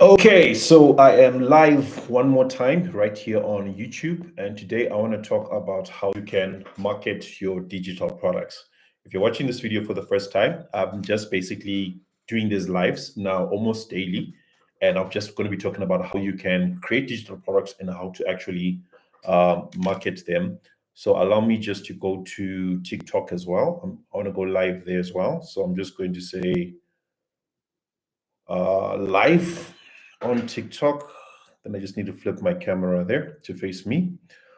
Okay, so I am live one more time right here on YouTube, and today I want to talk about how you can market your digital products. If you're watching this video for the first time, I'm just basically doing these lives now almost daily, and I'm just going to be talking about how you can create digital products and how to actually market them. So allow me just to go to TikTok as well. I want to go live there as well. So I'm just going to say live on TikTok. Then I just need to flip my camera there to face me.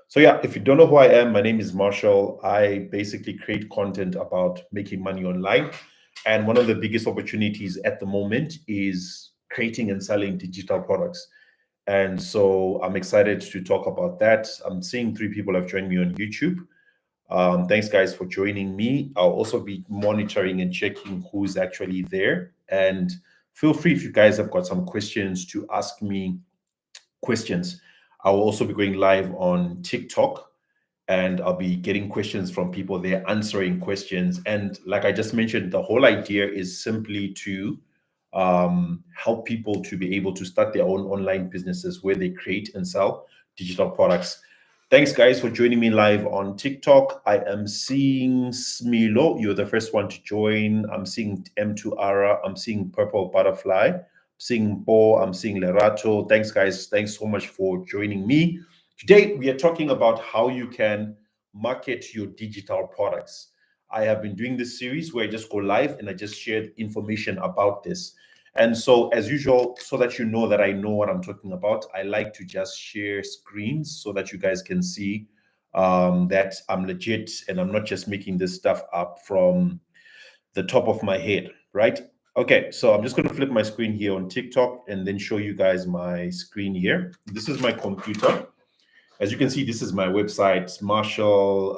So yeah, if you don't know who I am, my name is Marshall. I basically create content about making money online. And one of the biggest opportunities at the moment is creating and selling digital products. And so I'm excited to talk about that. I'm seeing three people have joined me on YouTube. Thanks, guys, for joining me. I'll also be monitoring and checking who's actually there. And feel free if you guys have got some questions to ask me questions. I will also be going live on TikTok and I'll be getting questions from people there, answering questions. And like I just mentioned, the whole idea is simply to help people to be able to start their own online businesses where they create and sell digital products. Thanks, guys, for joining me live on TikTok. I am seeing Smilo. You're the first one to join. I'm seeing M2Ara. I'm seeing Purple Butterfly. I'm seeing Bo. I'm seeing Lerato. Thanks, guys. Thanks so much for joining me. Today, we are talking about how you can market your digital products. I have been doing this series where I just go live and I just shared information about this. And so, as usual, so that you know that I know what I'm talking about, I like to just share screens so that you guys can see that I'm legit and I'm not just making this stuff up from the top of my head, right? Okay, so I'm just going to flip my screen here on TikTok and then show you guys my screen here. This is my computer. As you can see, this is my website, Marshall,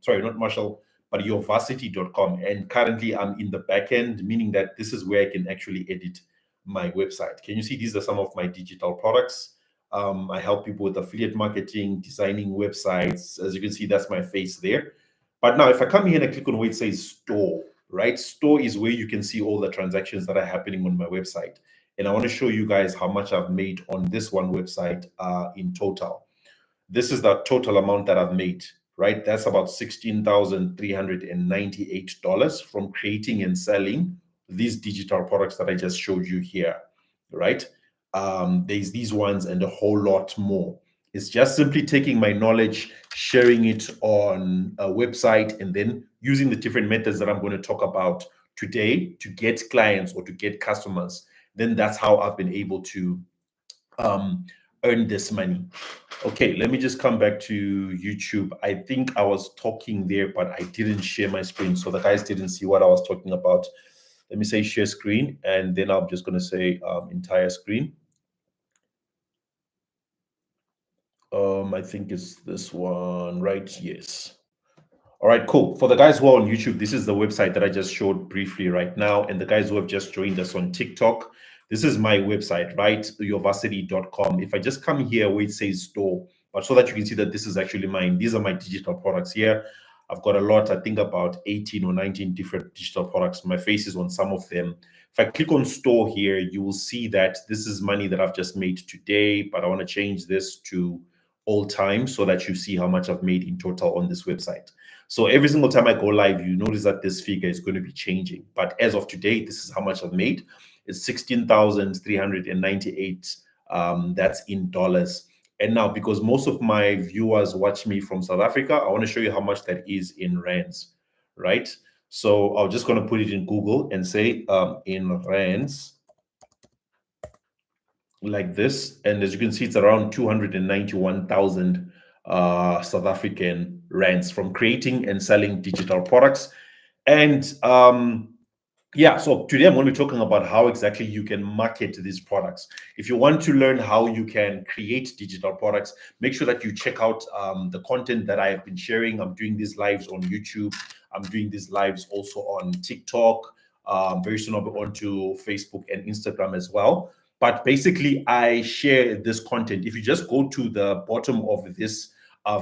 sorry, not Marshall, but yourvarsity.com. And currently I'm in the back end, meaning that this is where I can actually edit my website. Can you see these are some of my digital products? I help people with affiliate marketing, designing websites. As you can see, that's my face there. But now if I come here and I click on where it says store, right? Store is where you can see all the transactions that are happening on my website. And I want to show you guys how much I've made on this one website in total. This is the total amount that I've made, right? That's about $16,398 from creating and selling these digital products that I just showed you here, right? There's these ones and a whole lot more. It's just simply taking my knowledge, sharing it on a website, and then using the different methods that I'm going to talk about today to get clients or to get customers. Then that's how I've been able to um, earn this money. Okay, let me just come back to YouTube. I think I was talking there, but I didn't share my screen, so the guys didn't see what I was talking about. Let me say share screen, and then I'm just going to say entire screen. I think it's this one, right? Yes. All right, cool. For the guys who are on YouTube, this is the website that I just showed briefly right now. And the guys who have just joined us on TikTok, this is my website, right? Yourvarsity.com. If I just come here where it says store, but so that you can see that this is actually mine. These are my digital products here. I've got a lot, I think about 18 or 19 different digital products. My face is on some of them. If I click on store here, you will see that this is money that I've just made today, but I want to change this to all time so that you see how much I've made in total on this website. So every single time I go live, you notice that this figure is going to be changing. But as of today, this is how much I've made. It's 16,398. That's in dollars. And now, because most of my viewers watch me from South Africa, I want to show you how much that is in rands, right? So I'm just going to put it in Google and say in rands like this. And as you can see, it's around 291,000 South African rands from creating and selling digital products. And yeah, so today I'm going to be talking about how exactly you can market these products. If you want to learn how you can create digital products, make sure that you check out the content that I have been sharing. I'm doing these lives on YouTube. I'm doing these lives also on TikTok. Very soon I'll be onto Facebook and Instagram as well. But basically, I share this content. If you just go to the bottom of this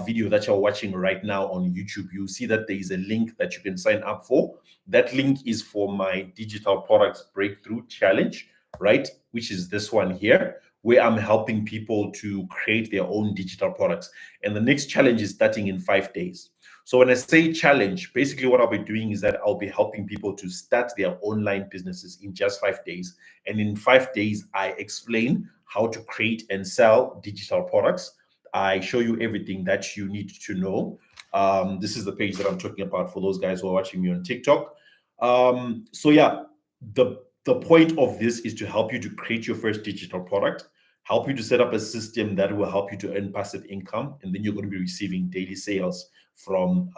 video that you're watching right now on YouTube, you'll see that there is a link that you can sign up for. That link is for my digital products breakthrough challenge, right? Which is this one here, where I'm helping people to create their own digital products. And the next challenge is starting in 5 days. So when I say challenge, basically what I'll be doing is that I'll be helping people to start their online businesses in just 5 days. And in 5 days, I explain how to create and sell digital products. I show you everything that you need to know. This is the page that I'm talking about for those guys who are watching me on TikTok. So yeah, the point of this is to help you to create your first digital product, help you to set up a system that will help you to earn passive income, and then you're going to be receiving daily sales from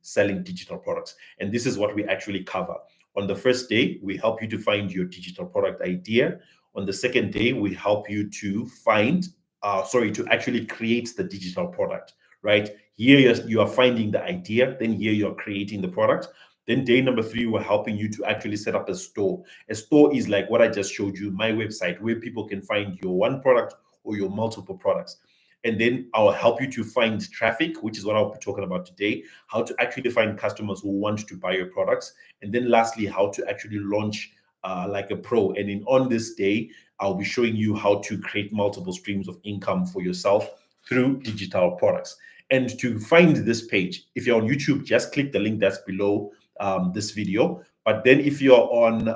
selling digital products. And this is what we actually cover. On the first day, we help you to find your digital product idea. On the second day, we help you to to actually create the digital product, right? Here you are finding the idea, then here you're creating the product. Then day number three, we're helping you to actually set up a store. A store is like what I just showed you, my website, where people can find your one product or your multiple products. And then I'll help you to find traffic, which is what I'll be talking about today, how to actually find customers who want to buy your products. And then lastly, how to actually launch like a pro. And on this day, I'll be showing you how to create multiple streams of income for yourself through digital products. And to find this page, if you're on YouTube, just click the link that's below this video. But then if you're on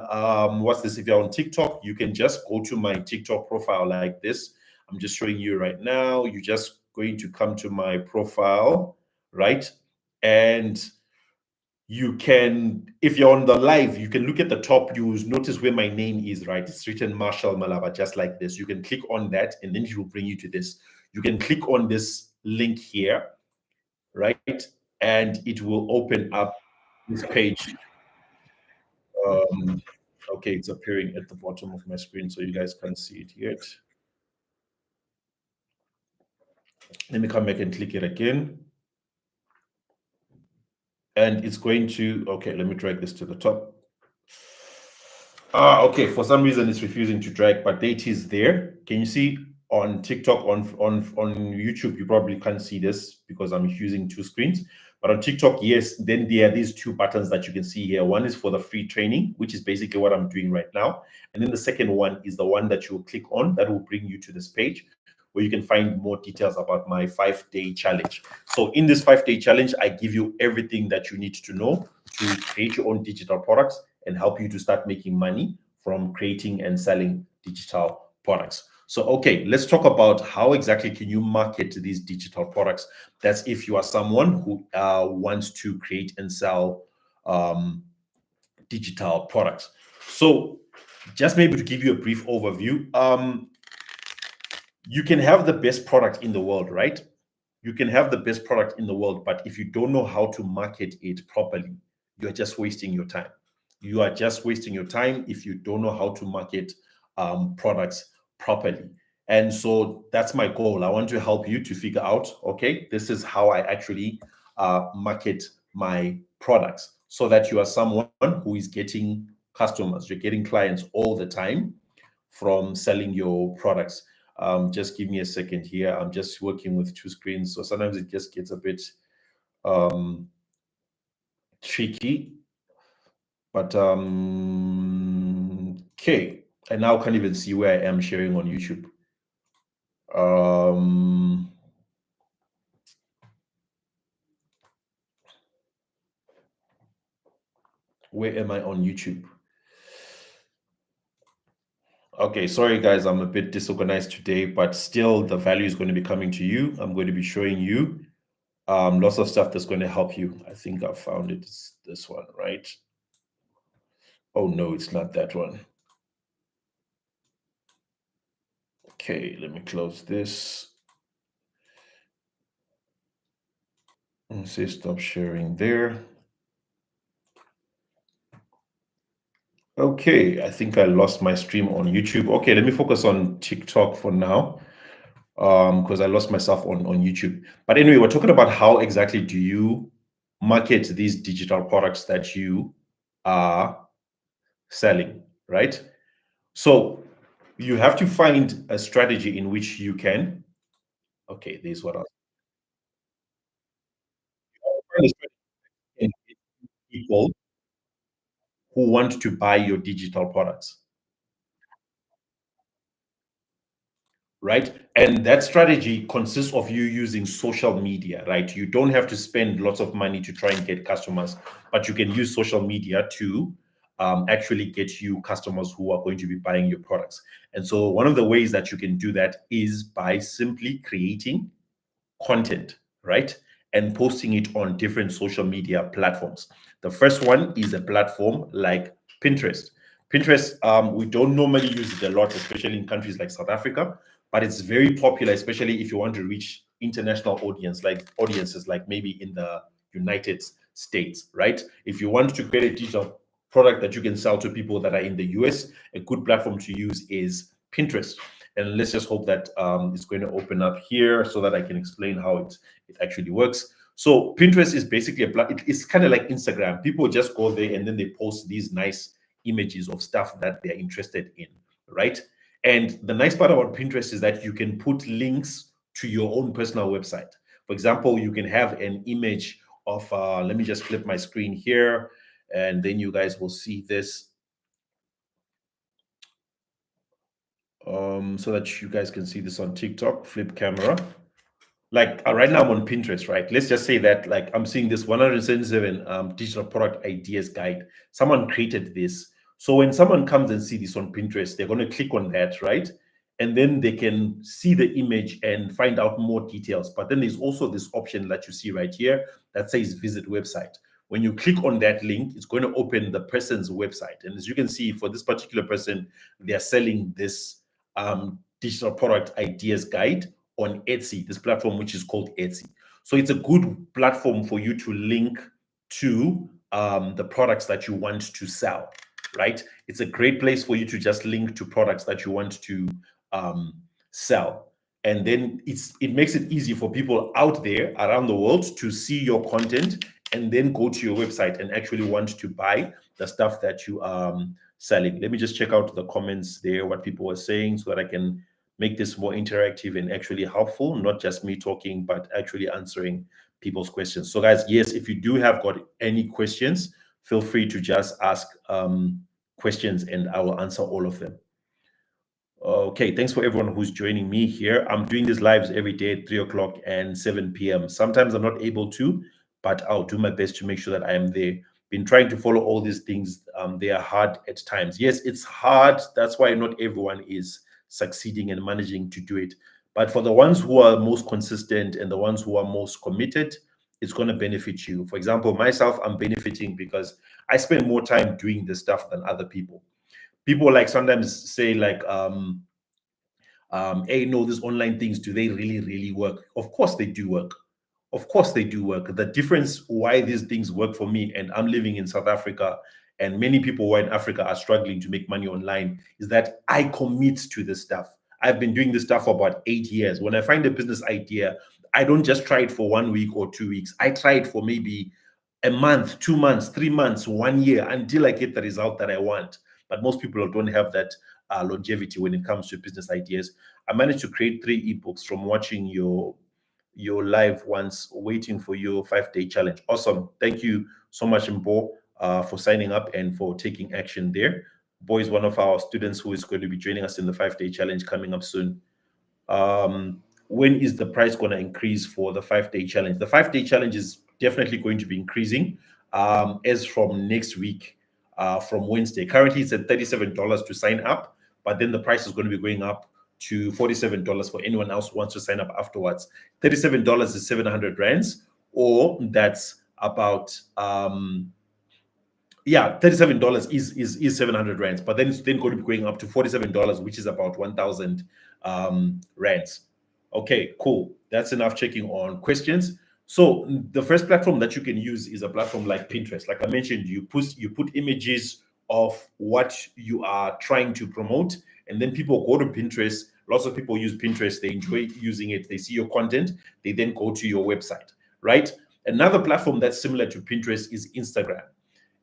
if you're on TikTok, you can just go to my TikTok profile like this. I'm just showing you right now. You're just going to come to my profile, right? And you can, if you're on the live, you can look at the top, you notice where my name is, right? It's written Marshall Malaba, just like this. You can click on that and then it will bring you to this. You can click on this link here, right? And it will open up this page. Um, okay, it's appearing at the bottom of my screen, so you guys can't see it yet. Let me come back and click it again. And it's going to, okay, let me drag this to the top. Okay, for some reason it's refusing to drag, but it is there. Can you see on TikTok, on YouTube, you probably can't see this because I'm using two screens. But on TikTok, yes, then there are these two buttons that you can see here. One is for the free training, which is basically what I'm doing right now. And then the second one is the one that you will click on that will bring you to this page where you can find more details about my 5-day challenge. So in this 5-day challenge, I give you everything that you need to know to create your own digital products and help you to start making money from creating and selling digital products. So, okay, let's talk about how exactly can you market these digital products. That's if you are someone who wants to create and sell digital products. So, just maybe to give you a brief overview, you can have the best product in the world, right? You can have the best product in the world, but if you don't know how to market it properly, you're just wasting your time. You are just wasting your time if you don't know how to market products properly. And so that's my goal. I want to help you to figure out, okay, this is how I actually market my products so that you are someone who is getting customers, you're getting clients all the time from selling your products. Just give me a second here. I'm just working with two screens, so sometimes it just gets a bit um, tricky. But okay, I now can't even see where I am sharing on YouTube. Where am I on YouTube? Okay, sorry guys, I'm a bit disorganized today, but still the value is going to be coming to you. I'm going to be showing you lots of stuff that's going to help you. I think I found it. It's this one, right? Oh no, it's not that one. Okay, let me close this and say stop sharing there. Okay, I think I lost my stream on YouTube. Okay, let me focus on TikTok for now because I lost myself on YouTube. But anyway, we're talking about how exactly do you market these digital products that you are selling, right? So you have to find a strategy in which you can. Okay, this is what I'll find a strategy in people who want to buy your digital products. right? And that strategy consists of you using social media, right? You don't have to spend lots of money to try and get customers, but you can use social media to actually get you customers who are going to be buying your products. And so one of the ways that you can do that is by simply creating content, right? And posting it on different social media platforms. The first one is a platform like Pinterest. Pinterest, we don't normally use it a lot, especially in countries like South Africa, but it's very popular, especially if you want to reach international audiences, like maybe in the United States, right? If you want to create a digital product that you can sell to people that are in the US, a good platform to use is Pinterest. And let's just hope that it's going to open up here so that I can explain how it actually works. So Pinterest is basically it's kind of like Instagram. People just go there and then they post these nice images of stuff that they're interested in, right? And the nice part about Pinterest is that you can put links to your own personal website. For example, you can have an image of, let me just flip my screen here, and then you guys will see this so that you guys can see this on TikTok, flip camera. Like right now I'm on Pinterest, right? Let's just say that like I'm seeing this 177 digital product ideas guide. Someone created this. So when someone comes and see this on Pinterest, they're going to click on that, right? And then they can see the image and find out more details. But then there's also this option that you see right here that says visit website. When you click on that link, it's going to open the person's website. And as you can see, for this particular person, they're selling this digital product ideas guide on Etsy, this platform which is called Etsy. So it's a good platform for you to link to the products that you want to sell, right? It's a great place for you to just link to products that you want to sell. And then it makes it easy for people out there around the world to see your content and then go to your website and actually want to buy the stuff that you selling. Let me just check out the comments there, what people were saying, so that I can make this more interactive and actually helpful, not just me talking, but actually answering people's questions. So guys, yes, if you do have got any questions, feel free to just ask questions and I will answer all of them. Okay, thanks for everyone who's joining me here. I'm doing these lives every day at 3 o'clock and 7 p.m. Sometimes I'm not able to, but I'll do my best to make sure that I am there. Been trying to follow all these things. They are hard at times. Yes, it's hard. That's why not everyone is succeeding and managing to do it. But for the ones who are most consistent and the ones who are most committed, it's going to benefit you. For example, myself, I'm benefiting because I spend more time doing this stuff than other people. People like sometimes say like hey, no, these online things, do they really work? Of course they do work. Of course they do work. The difference why these things work for me, and I'm living in South Africa, and many people who are in Africa are struggling to make money online, is that I commit to this stuff. I've been doing this stuff for about 8 years. When I find a business idea, I don't just try it for 1 week or 2 weeks. I try it for maybe a month, 2 months, 3 months, 1 year until I get the result that I want. But most people don't have that longevity when it comes to business ideas. I managed to create 3 ebooks from watching your live once, waiting for your 5-day challenge. Awesome. Thank you so much, Mbo, for signing up and for taking action there. Bo is one of our students who is going to be joining us in the 5-day challenge coming up soon. When is the price going to increase for the 5-day challenge? The 5-day challenge is definitely going to be increasing as from next week, from Wednesday. Currently, it's at $37 to sign up, but then the price is going to be going up to $47 for anyone else who wants to sign up afterwards. $37 is 700 rands, or that's about yeah, $37 is 700 rands, but then it's then going to be going up to $47, which is about 1,000 rands. Okay, cool. That's enough checking on questions. So the first platform that you can use is a platform like Pinterest. Like I mentioned, you put images of what you are trying to promote, and then people go to Pinterest. Lots of people use Pinterest. They enjoy using it. They see your content. They then go to your website, right? Another platform that's similar to Pinterest is Instagram.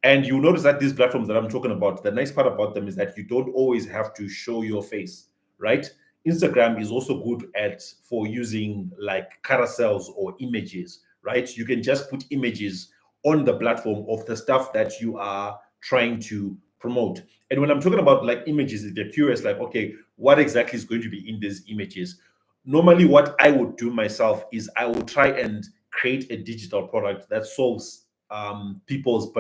And you'll notice that these platforms that I'm talking about, the nice part about them is that you don't always have to show your face, right? Instagram is also good at for using like carousels or images, right? You can just put images on the platform of the stuff that you are trying to promote. And when I'm talking about like images, if you're curious, like, okay, what exactly is going to be in these images? Normally, what I would do myself is I will try and create a digital product that solves people's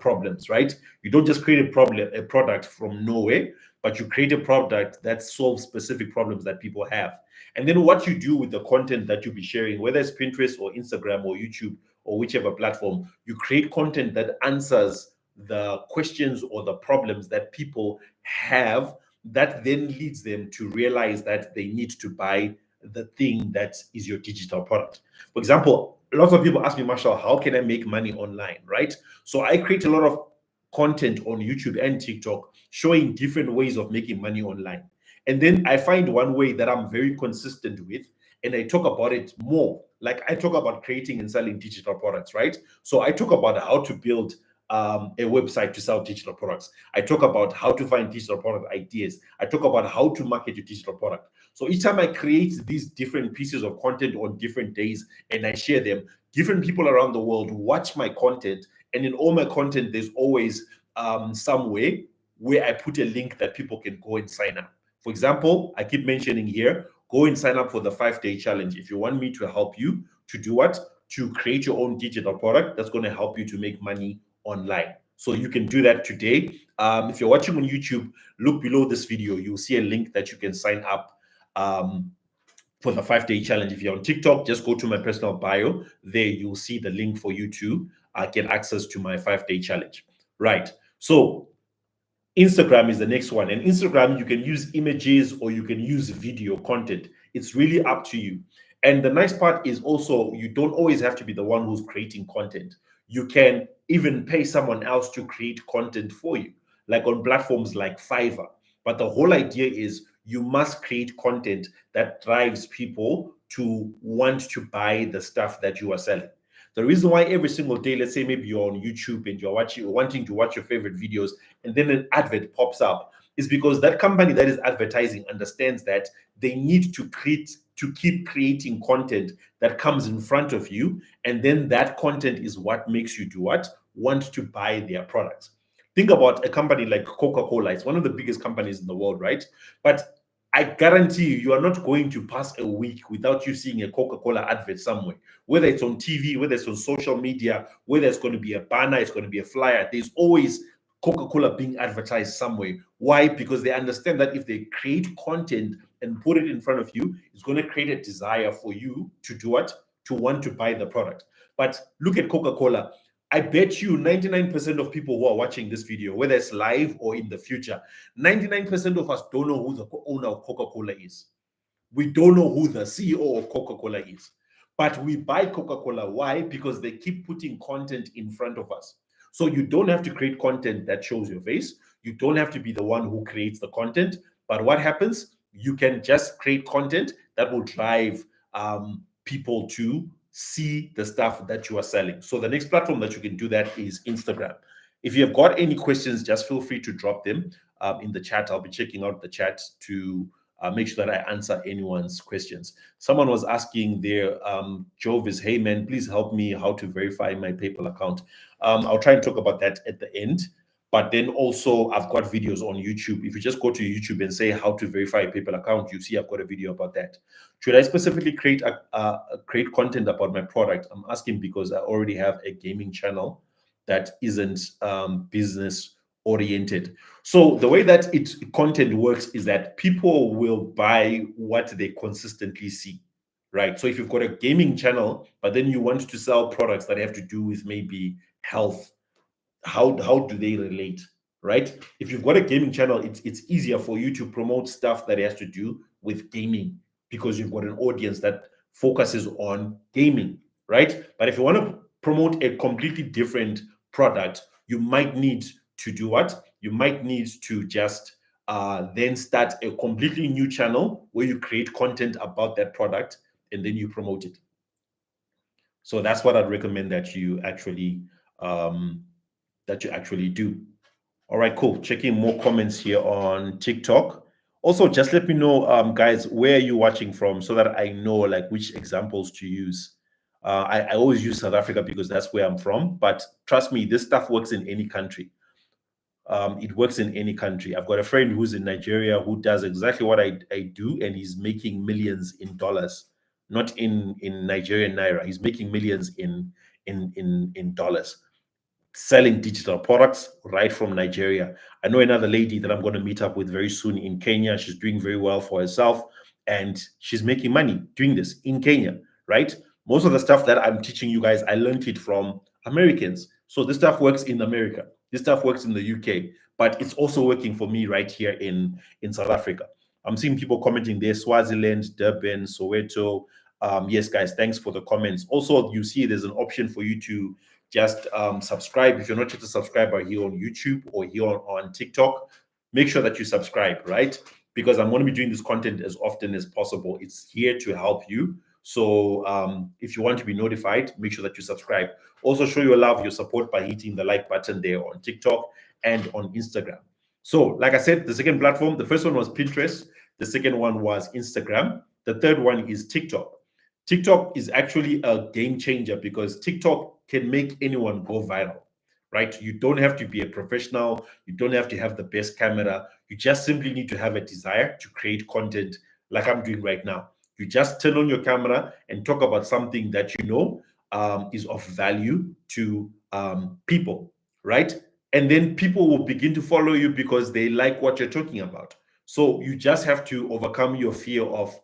problems, right? You don't just create a product from nowhere, but you create a product that solves specific problems that people have. And then what you do with the content that you'll be sharing, whether it's Pinterest or Instagram or YouTube or whichever platform, you create content that answers the questions or the problems that people have, that then leads them to realize that they need to buy the thing that is your digital product. For example, lots of people ask me, Marshall, how can I make money online, right? So I create a lot of content on YouTube and TikTok showing different ways of making money online. And then I find one way that I'm very consistent with, and I talk about it more. Like I talk about creating and selling digital products, right? So I talk about how to build a website to sell digital products. I talk about how to find digital product ideas. I talk about how to market your digital product. So each time I create these different pieces of content on different days and I share them, different people around the world watch my content. And in all my content, there's always some way where I put a link that people can go and sign up. For example, I keep mentioning here, go and sign up for the 5-day challenge. If you want me to help you to do what? To create your own digital product that's going to help you to make money online. So you can do that today. If you're watching on YouTube, look below this video. You'll see a link that you can sign up for the 5-day challenge. If you're on TikTok, just go to my personal bio. There you'll see the link for you to get access to my 5-day challenge. Right. So Instagram is the next one. And Instagram, you can use images or you can use video content. It's really up to you. And the nice part is also you don't always have to be the one who's creating content. You can even pay someone else to create content for you, like on platforms like Fiverr. But the whole idea is you must create content that drives people to want to buy the stuff that you are selling. The reason why every single day, let's say maybe you're on YouTube and you're wanting to watch your favorite videos, and then an advert pops up, is because that company that is advertising understands that they need to keep creating content that comes in front of you, and then that content is what makes you do what? Want to buy their products. Think about a company like Coca-Cola. It's one of the biggest companies in the world, right? But I guarantee you, you are not going to pass a week without you seeing a Coca-Cola advert somewhere, whether it's on TV, whether it's on social media, whether it's going to be a banner, it's going to be a flyer. There's always Coca-Cola being advertised somewhere. Why? Because they understand that if they create content and put it in front of you, it's going to create a desire for you to do what? To want to buy the product. But look at Coca-Cola. I bet you 99% of people who are watching this video, whether it's live or in the future, 99% of us don't know who the owner of Coca-Cola is. We don't know who the CEO of Coca-Cola is. But we buy Coca-Cola. Why? Because they keep putting content in front of us. So you don't have to create content that shows your face. You don't have to be the one who creates the content. But what happens? You can just create content that will drive people to see the stuff that you are selling. So the next platform that you can do that is Instagram. If you have got any questions, just feel free to drop them in the chat. I'll be checking out the chat to make sure that I answer anyone's questions. Someone was asking there, Jovis, hey man, please help me how to verify my PayPal account. I'll try and talk about that at the end. But then also I've got videos on YouTube. If you just go to YouTube and say how to verify a PayPal account, you see I've got a video about that. Should I specifically create content about my product? I'm asking because I already have a gaming channel that isn't business oriented. So the way that content works is that people will buy what they consistently see, right? So if you've got a gaming channel, but then you want to sell products that have to do with maybe health, how do they relate, right? If you've got a gaming channel, it's easier for you to promote stuff that has to do with gaming because you've got an audience that focuses on gaming, right? But if you want to promote a completely different product, you might need to do what? You might need to just then start a completely new channel where you create content about that product and then you promote it. So that's what I'd recommend that you actually do. All right, cool. Checking more comments here on TikTok. Also, just let me know, guys, where are you watching from so that I know like which examples to use. I always use South Africa because that's where I'm from, but trust me, this stuff works in any country. It works in any country. I've got a friend who's in Nigeria who does exactly what I do, and he's making millions in dollars, not in Nigerian naira. He's making millions in dollars, selling digital products right from Nigeria. I know another lady that I'm going to meet up with very soon in Kenya. She's doing very well for herself, and she's making money doing this in Kenya, right? Most of the stuff that I'm teaching you guys, I learned it from Americans. So this stuff works in America. This stuff works in the UK, but it's also working for me right here in South Africa. I'm seeing people commenting there: Swaziland, Durban, Soweto. Yes, guys, thanks for the comments. Also, you see there's an option for you to just subscribe. If you're not yet a subscriber here on YouTube or here on TikTok, make sure that you subscribe, right? Because I'm going to be doing this content as often as possible. It's here to help you. So if you want to be notified, make sure that you subscribe. Also, show your love, your support by hitting the like button there on TikTok and on Instagram. So, like I said, the second platform, the first one was Pinterest. The second one was Instagram. The third one is TikTok. TikTok is actually a game changer because TikTok can make anyone go viral, right? You don't have to be a professional. You don't have to have the best camera. You just simply need to have a desire to create content like I'm doing right now. You just turn on your camera and talk about something that you know is of value to people, right? And then people will begin to follow you because they like what you're talking about. So you just have to overcome your fear of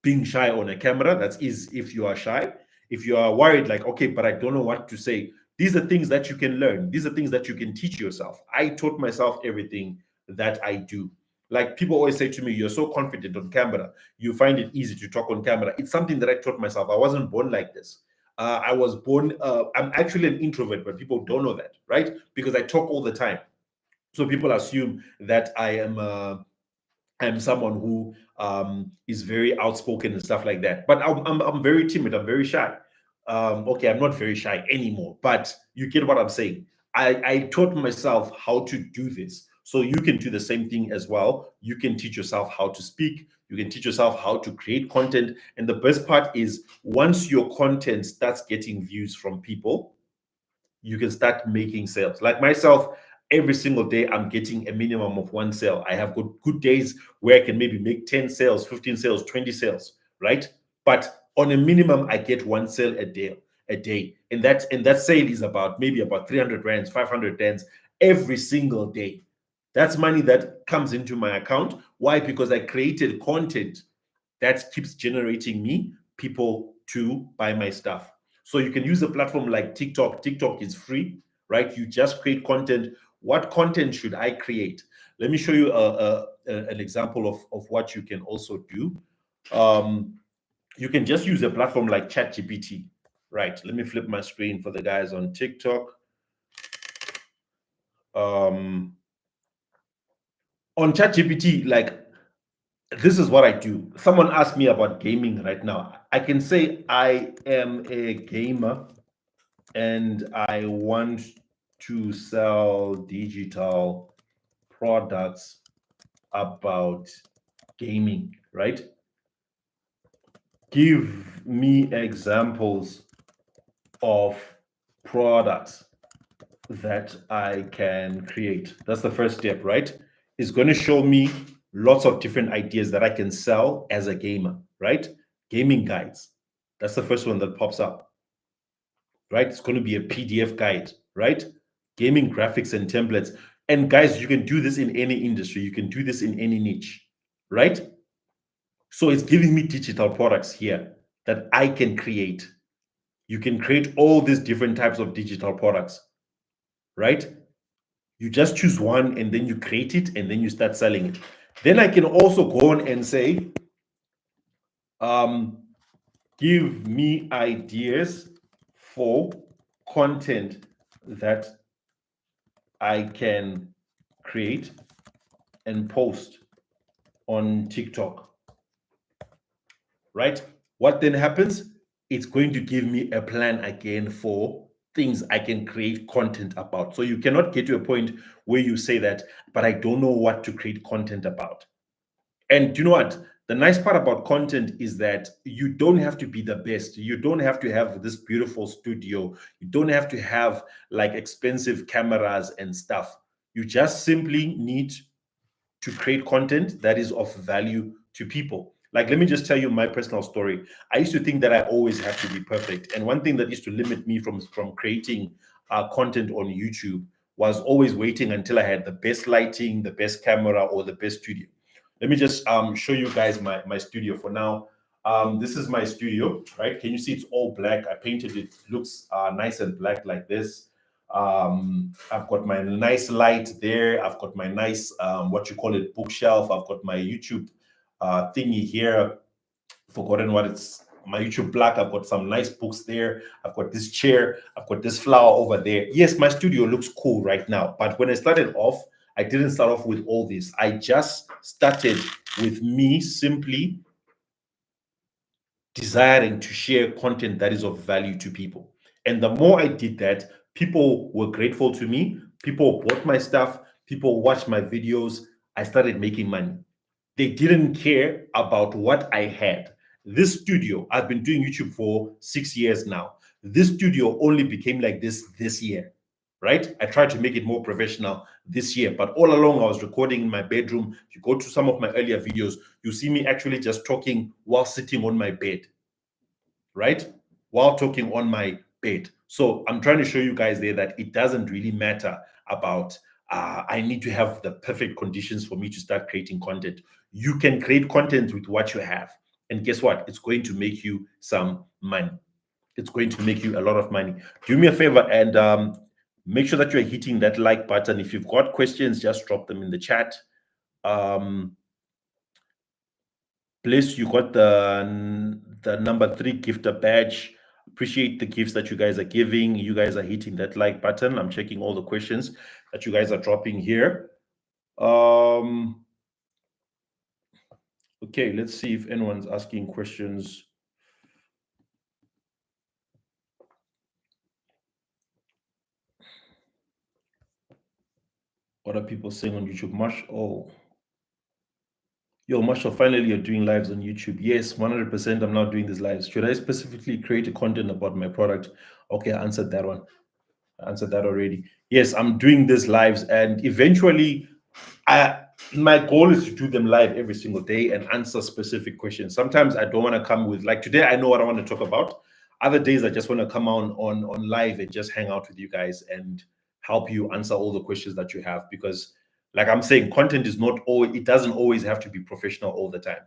being shy on a camera. That is, if you are shy. If you are worried, like, okay, but I don't know what to say, these are things that you can learn. These are things that you can teach yourself. I taught myself everything that I do. Like, people always say to me, you're so confident on camera, you find it easy to talk on camera. It's something that I taught myself. I wasn't born like this. I was born, I'm actually an introvert, but people don't know that, right? Because I talk all the time. So people assume that I'm someone who is very outspoken and stuff like that. But I'm very timid. I'm very shy. Okay, I'm not very shy anymore, but you get what I'm saying. I taught myself how to do this. So you can do the same thing as well. You can teach yourself how to speak. You can teach yourself how to create content. And the best part is once your content starts getting views from people, you can start making sales. Like myself, every single day I'm getting a minimum of one sale. I have good days where I can maybe make 10 sales, 15 sales, 20 sales, right? But on a minimum, I get one sale a day. And that sale is maybe about 300 rands, 500 rands every single day. That's money that comes into my account. Why? Because I created content that keeps generating me people to buy my stuff. So you can use a platform like TikTok. TikTok is free, right? You just create content. What content should I create? Let me show you an example of what you can also do. You can just use a platform like ChatGPT, right? Let me flip my screen for the guys on TikTok. On ChatGPT, like, this is what I do. Someone asked me about gaming right now. I can say I am a gamer and I want to sell digital products about gaming, right? Give me examples of products that I can create. That's the first step, right? It's going to show me lots of different ideas that I can sell as a gamer, right? Gaming guides. That's the first one that pops up, right? It's going to be a PDF guide, right? Gaming graphics and templates. And guys, you can do this in any industry. You can do this in any niche, right? So it's giving me digital products here that I can create. You can create all these different types of digital products, right? You just choose one and then you create it and then you start selling it. Then I can also go on and say, give me ideas for content that I can create and post on TikTok, right? What then happens? It's going to give me a plan again for things I can create content about. So you cannot get to a point where you say that, but I don't know what to create content about. And do you know what? The nice part about content is that you don't have to be the best. You don't have to have this beautiful studio. You don't have to have like expensive cameras and stuff. You just simply need to create content that is of value to people. Like, let me just tell you my personal story. I used to think that I always have to be perfect. And one thing that used to limit me from creating content on YouTube was always waiting until I had the best lighting, the best camera, or the best studio. Let me just show you guys my studio for now. This is my studio, right? Can you see it's all black? I painted it, looks nice and black like this. I've got my nice light there. I've got my nice, what you call it, bookshelf. I've got my YouTube thingy here. Forgotten what it's, my YouTube plaque. I've got some nice books there. I've got this chair. I've got this flower over there. Yes, my studio looks cool right now. But when I started off, I didn't start off with all this. I just started with me simply desiring to share content that is of value to people. And the more I did that, people were grateful to me. People bought my stuff. People watched my videos. I started making money. They didn't care about what I had. This studio, I've been doing YouTube for 6 years now. This studio only became like this year, right? I tried to make it more professional this year, but all along I was recording in my bedroom. If you go to some of my earlier videos, you see me actually just talking while sitting on my bed, right? While talking on my bed. So I'm trying to show you guys there that it doesn't really matter about I need to have the perfect conditions for me to start creating content. You can create content with what you have. And guess what? It's going to make you some money. It's going to make you a lot of money. Do me a favor and make sure that you're hitting that like button. If you've got questions, just drop them in the chat. Bliss, you got the number 3 gifter badge. Appreciate the gifts that you guys are giving. You guys are hitting that like button. I'm checking all the questions that you guys are dropping here. Okay, let's see if anyone's asking questions. What are people saying on YouTube? Yo, Marshall, finally you're doing lives on YouTube. Yes, 100% I'm now doing these lives. Should I specifically create a content about my product? Okay, I answered that one. I answered that already. Yes, I'm doing these lives, and eventually my goal is to do them live every single day and answer specific questions. Sometimes I don't want to come with, like today, I know what I want to talk about. Other days, I just want to come on live and just hang out with you guys and help you answer all the questions that you have. Because, like I'm saying, content is not always, it doesn't always have to be professional all the time.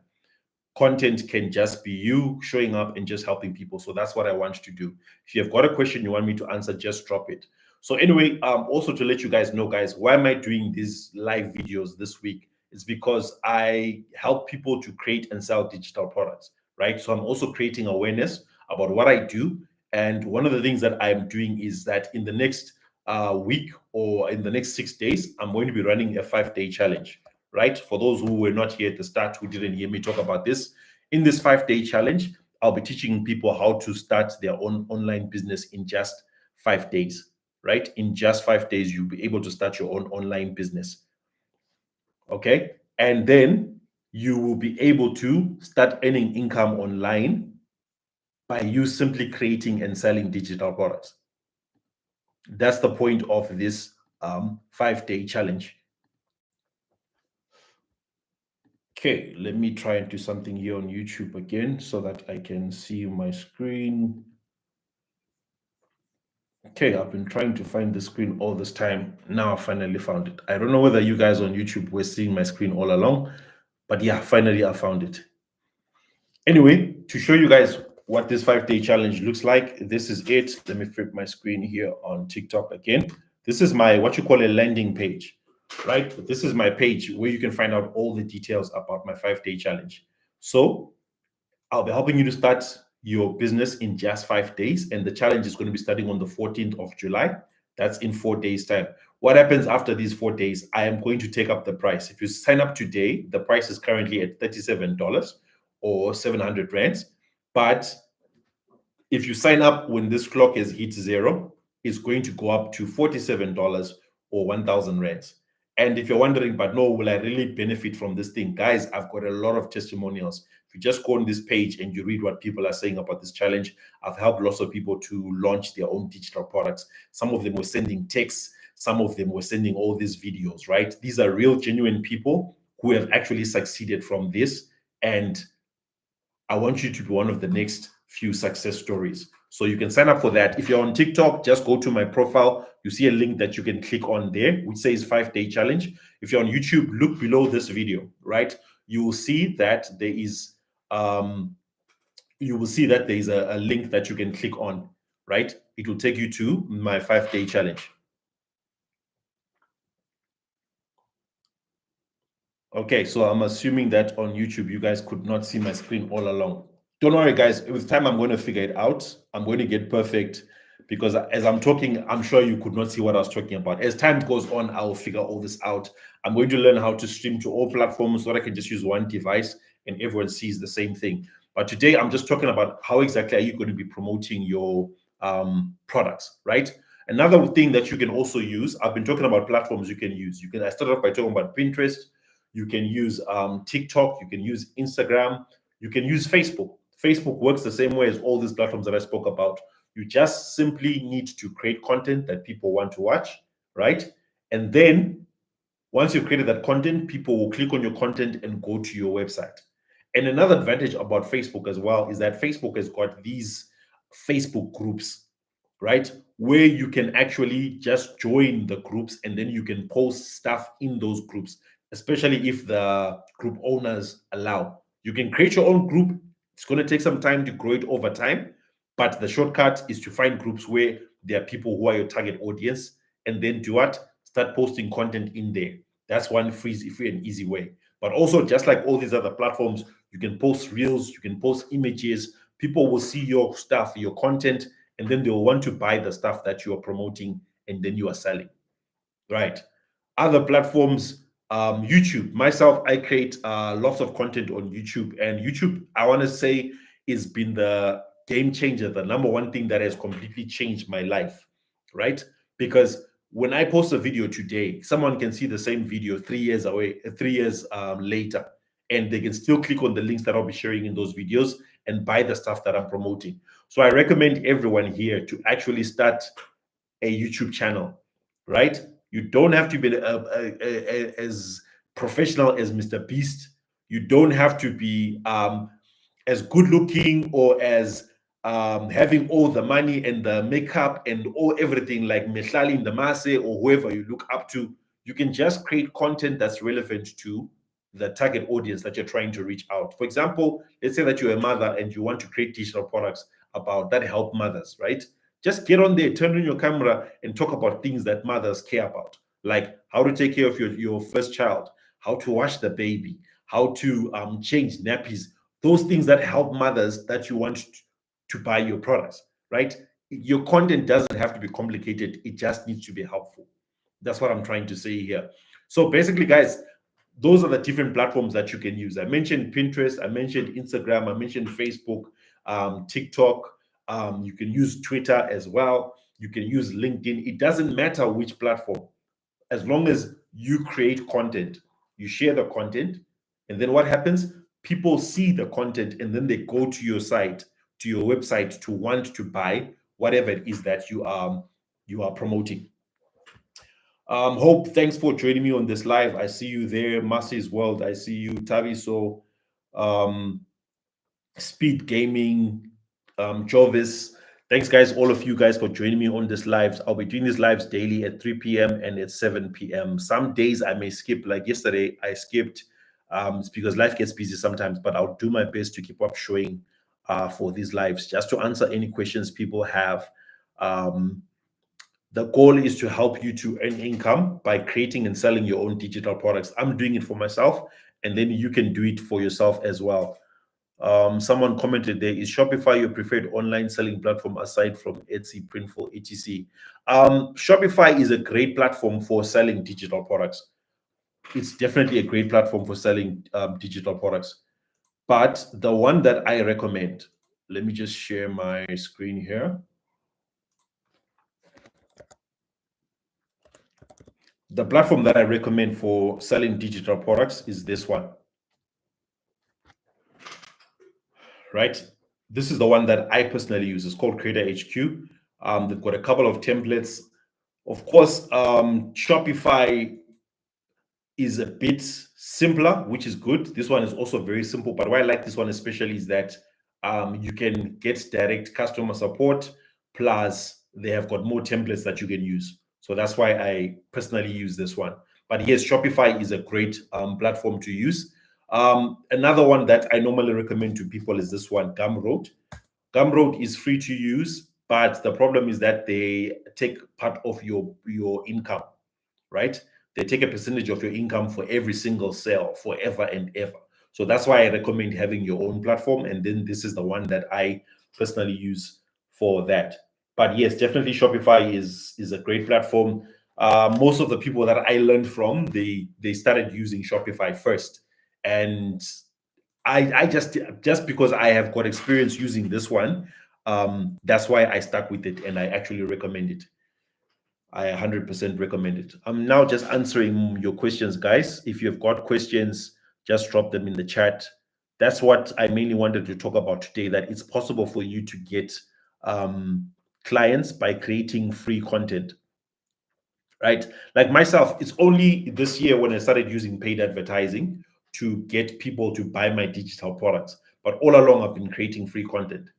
Content can just be you showing up and just helping people. So that's what I want to do. If you have got a question you want me to answer, just drop it. So anyway, also to let you guys know, guys, why am I doing these live videos this week? It's because I help people to create and sell digital products, right? So I'm also creating awareness about what I do. And one of the things that I'm doing is that in the next week or in the next 6 days, I'm going to be running a 5-day challenge, right? For those who were not here at the start, who didn't hear me talk about this, in this 5-day challenge, I'll be teaching people how to start their own online business in just 5 days, right? In just 5 days, you'll be able to start your own online business. Okay. And then you will be able to start earning income online by you simply creating and selling digital products. That's the point of this 5-day challenge. Okay, let me try and do something here on YouTube again so that I can see my screen. Okay, I've been trying to find the screen all this time. Now I finally found it. I don't know whether you guys on YouTube were seeing my screen all along, but yeah, finally I found it. Anyway, to show you guys what this 5-day challenge looks like, this is it. Let me flip my screen here on TikTok again. This is my, what you call a landing page, right? This is my page where you can find out all the details about my 5-day challenge. So I'll be helping you to start your business in just 5 days. And the challenge is going to be starting on the 14th of July. That's in 4 days' time. What happens after these 4 days? I am going to take up the price. If you sign up today, the price is currently at $37 or 700 rands. But if you sign up when this clock has hit 0, it's going to go up to $47 or 1,000 rands. And if you're wondering, but no, will I really benefit from this thing? Guys, I've got a lot of testimonials. If you just go on this page and you read what people are saying about this challenge, I've helped lots of people to launch their own digital products. Some of them were sending texts. some of them were sending all these videos, right? These are real, genuine people who have actually succeeded from this. And I want you to be one of the next few success stories. So you can sign up for that. If you're on TikTok, just go to my profile. You see a link that you can click on there, which says 5-day challenge. If you're on YouTube, look below this video, right? You will see that there is a link that you can click on, right? It will take you to my 5-day challenge. Okay, so I'm assuming that on YouTube, you guys could not see my screen all along. Don't worry, guys. With time, I'm going to figure it out. I'm going to get perfect because as I'm talking, I'm sure you could not see what I was talking about. As time goes on, I'll figure all this out. I'm going to learn how to stream to all platforms so that I can just use one device and everyone sees the same thing. But today, I'm just talking about how exactly are you going to be promoting your products, right? Another thing that you can also use, I've been talking about platforms you can use. I started off by talking about Pinterest. You can use TikTok. You can use Instagram. You can use Facebook. Facebook works the same way as all these platforms that I spoke about. You just simply need to create content that people want to watch, right? And then once you've created that content, people will click on your content and go to your website. And another advantage about Facebook as well is that Facebook has got these Facebook groups, right? Where you can actually just join the groups and then you can post stuff in those groups, especially if the group owners allow. You can create your own group. It's going to take some time to grow it over time, but the shortcut is to find groups where there are people who are your target audience and then do what? Start posting content in there. That's one free and easy way. But also, just like all these other platforms, you can post reels, you can post images. People will see your stuff, your content, and then they will want to buy the stuff that you are promoting and then you are selling, right? Other platforms, YouTube. Myself, I create lots of content on YouTube, and YouTube, I want to say, has been the game changer, the number one thing that has completely changed my life, right? Because when I post a video today, someone can see the same video 3 years away, 3 years later, and they can still click on the links that I'll be sharing in those videos and buy the stuff that I'm promoting. So I recommend everyone here to actually start a YouTube channel, right? You don't have to be as professional as Mr. Beast. You don't have to be as good looking or as having all the money and the makeup and all everything like Mehlali in the Masse or whoever you look up to. You can just create content that's relevant to the target audience that you're trying to reach out. For example, let's say that you're a mother and you want to create digital products about that help mothers, right? Just get on there, turn on your camera, and talk about things that mothers care about, like how to take care of your first child, how to wash the baby, how to change nappies, those things that help mothers that you want to buy your products, right? Your content doesn't have to be complicated, it just needs to be helpful. That's what I'm trying to say here. So basically, guys, those are the different platforms that you can use. I mentioned Pinterest, I mentioned Instagram, I mentioned Facebook, TikTok. You can use Twitter as well. You can use LinkedIn. It doesn't matter which platform, as long as you create content, you share the content, and then what happens? People see the content and then they go to your site, to your website to want to buy whatever it is that you are promoting. Hope, thanks for joining me on this live. I see you there, Massey's World. I see you, Taviso, Speed Gaming, Jovis. Thanks, guys, all of you guys for joining me on this lives. I'll be doing these lives daily at 3 p.m. and at 7 p.m. Some days I may skip, like yesterday, I skipped. It's because life gets busy sometimes, but I'll do my best to keep up showing for these lives, just to answer any questions people have. The goal is to help you to earn income by creating and selling your own digital products. I'm doing it for myself, and then you can do it for yourself as well. Someone commented there, is Shopify your preferred online selling platform aside from Etsy, Printful, etc.? Shopify is a great platform for selling digital products. It's definitely a great platform for selling digital products. But the one that I recommend, let me just share my screen here. The platform that I recommend for selling digital products is this one. Right? This is the one that I personally use. It's called Creator HQ. They've got a couple of templates. Of course, Shopify is a bit simpler, which is good. This one is also very simple, but why I like this one especially is that you can get direct customer support, plus they have got more templates that you can use. So that's why I personally use this one. But yes, Shopify is a great platform to use. Another one that I normally recommend to people is this one, Gumroad. Gumroad is free to use, but the problem is that they take part of your income, right? They take a percentage of your income for every single sale forever and ever. So that's why I recommend having your own platform. And then this is the one that I personally use for that. But yes, definitely Shopify is a great platform. Most of the people that I learned from, they started using Shopify first, and I just because I have got experience using this one, that's why I stuck with it and I actually recommend it. I 100% recommend it. I'm now just answering your questions, guys. If you've got questions, just drop them in the chat. That's what I mainly wanted to talk about today, that it's possible for you to get clients by creating free content, right? Like myself, it's only this year when I started using paid advertising to get people to buy my digital products. But all along, I've been creating free content.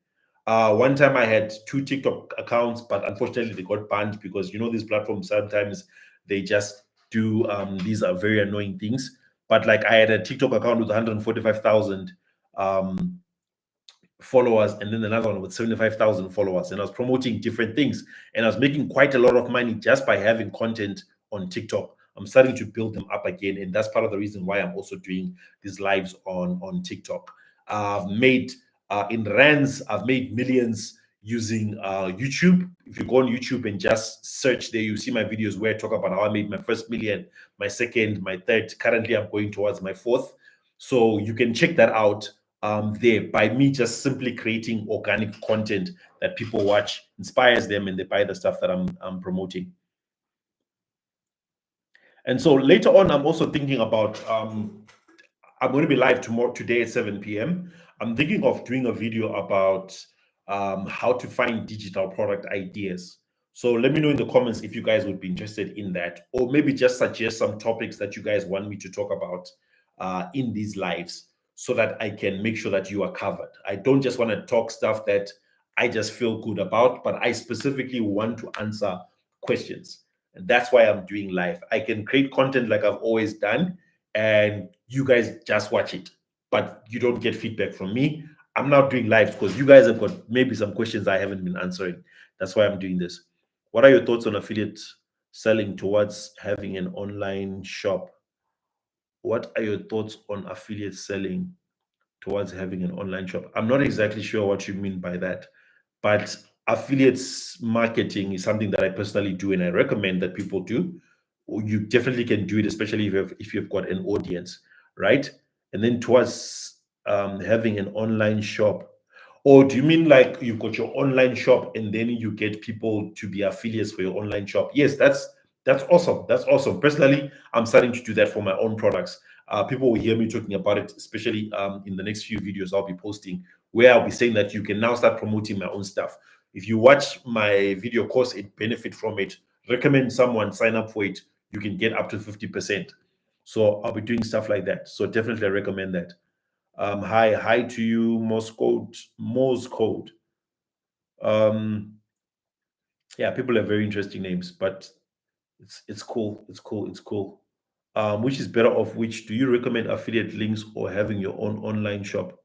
One time I had two TikTok accounts, but unfortunately they got banned because these platforms sometimes they just do these are very annoying things. But like I had a TikTok account with 145,000 um, followers, and then another one with 75,000 followers, and I was promoting different things, and I was making quite a lot of money just by having content on TikTok. I'm starting to build them up again, and that's part of the reason why I'm also doing these lives on TikTok. I've made in rands, I've made millions using YouTube. If you go on YouTube and just search there, you see my videos where I talk about how I made my first million, my second, my third. Currently, I'm going towards my fourth. So you can check that out there by me just simply creating organic content that people watch, inspires them, and they buy the stuff that I'm promoting. And so later on, I'm also thinking about I'm going to be live tomorrow today at 7 p.m. I'm thinking of doing a video about how to find digital product ideas. So let me know in the comments if you guys would be interested in that, or maybe just suggest some topics that you guys want me to talk about in these lives, so that I can make sure that you are covered. I don't just want to talk stuff that I just feel good about, but I specifically want to answer questions. And that's why I'm doing live. I can create content like I've always done, and you guys just watch it, but you don't get feedback from me. I'm now doing live because you guys have got maybe some questions I haven't been answering. That's why I'm doing this. What are your thoughts on affiliate selling towards having an online shop? What are your thoughts on affiliate selling towards having an online shop? I'm not exactly sure what you mean by that, but affiliates marketing is something that I personally do and I recommend that people do. You definitely can do it, especially if you've got an audience, right? And then towards having an online shop. Or do you mean like you've got your online shop and then you get people to be affiliates for your online shop? Yes, that's awesome. That's awesome. Personally, I'm starting to do that for my own products. People will hear me talking about it, especially in the next few videos I'll be posting, where I'll be saying that you can now start promoting my own stuff. If you watch my video course, it benefit from it. Recommend someone sign up for it. You can get up to 50%. So I'll be doing stuff like that. So definitely I recommend that. Hi to you, Morse code. Um, yeah, people have very interesting names, but it's cool. It's cool. It's cool. Which is better of which? Do you recommend affiliate links or having your own online shop?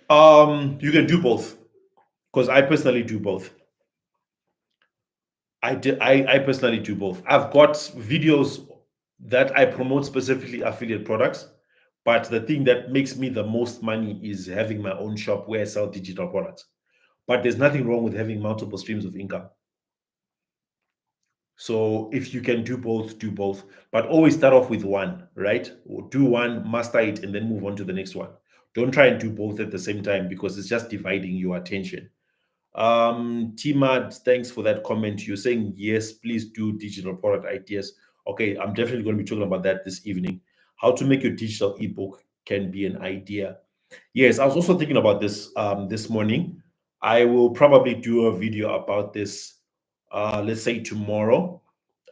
You can do both because I personally do both. I personally do both. I've got videos that I promote specifically affiliate products, but the thing that makes me the most money is having my own shop where I sell digital products. But there's nothing wrong with having multiple streams of income. So if you can do both, do both. But always start off with one, right? Or do one, master it, and then move on to the next one. Don't try and do both at the same time because it's just dividing your attention. Timad, thanks for that comment. You're saying yes, please do digital product ideas. Okay, I'm definitely going to be talking about that this evening. How to make your digital ebook can be an idea. Yes, I was also thinking about this this morning. I will probably do a video about this let's say tomorrow,